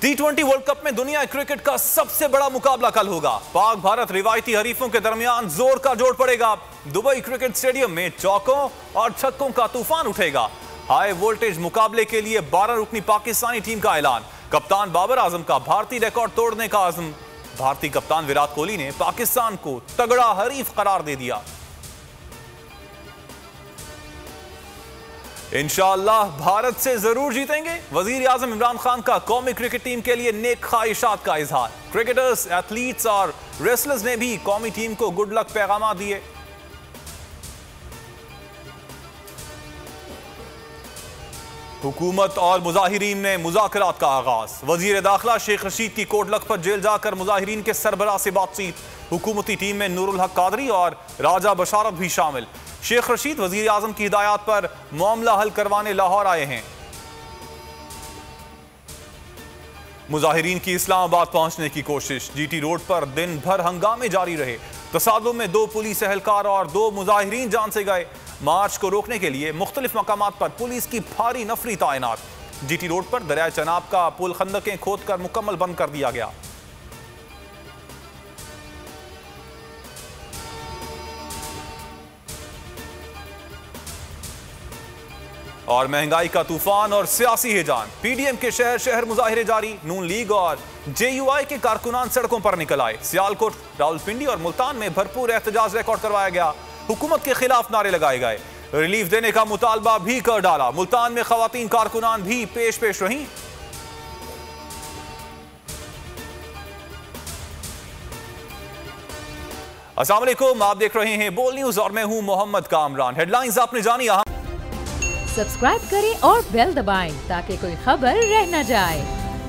T20 world cup में दुनिया cricket का सबसे बड़ा मुकाबला कल होगा। पाक भारत रिवायती हरीफों के दरमियान जोर का जोड़ पड़ेगा। दुबई क्रिकेट स्टेडियम में चौकों और छक्कों का तूफान उठेगा। हाई वोल्टेज मुकाबले के लिए 12 रुकनी पाकिस्तानी टीम का ऐलान। कप्तान बाबर आजम का भारतीय रिकॉर्ड तोड़ने का आज़म। भारतीय कप्तान विराट कोहली ने पाकिस्तान को तगड़ा हरीफ करार दे दिया। इंशाअल्लाह भारत से जरूर जीतेंगे। वजीर आजम इमरान खान का कौमी क्रिकेट टीम के लिए नेक ख्वाहिशात का इजहार। क्रिकेटर्स, एथलीट्स और रेसलर्स ने भी कौमी टीम को गुड लक पैगाम दिए। हुकूमत और मुजाहिरीन ने मुज़ाकरात का आगाज। वजीर दाखिला शेख रशीद की कोट लखपत जेल जाकर मुजाहिरीन के सरबराह से बातचीत। हुकूमती टीम में नूरुल हक कादरी और राजा बशारत भी शामिल। शेख रशीद वजीर आजम की हिदायत पर मामला हल करवाने लाहौर आए हैं। मुजाहिरीन की इस्लामाबाद पहुंचने की कोशिश। जीटी रोड पर दिन भर हंगामे जारी रहे। तसादुम में 2 पुलिस एहलकार और 2 मुजाहिरीन जान से गए। मार्च को रोकने के लिए मुख्तलिफ मकामात पर पुलिस की भारी नफरी तैनात। जीटी रोड पर दरिया चनाब का पुल खंदकें खोद कर मुकम्मल बंद कर दिया गया। और महंगाई का तूफान और सियासी हिजान। पीडीएम के शहर शहर मुजाहिरे जारी। नून लीग और जेयूआई के कारकुनान सड़कों पर निकल आए। सियालकोट, रावलपिंडी और मुल्तान में भरपूर एहतजाज रिकॉर्ड करवाया गया। हुकूमत के खिलाफ नारे लगाए गए। रिलीफ देने का मुतालबा भी कर डाला। मुल्तान में खवातीन कारकुनान भी पेश रहीं। अस्सलाम वालेकुम, आप देख रहे हैं बोल न्यूज और मैं हूं मोहम्मद कामरान। हेडलाइंस आपने जानी। सब्सक्राइब करें और बेल दबाएं ताकि कोई खबर रह न जाए।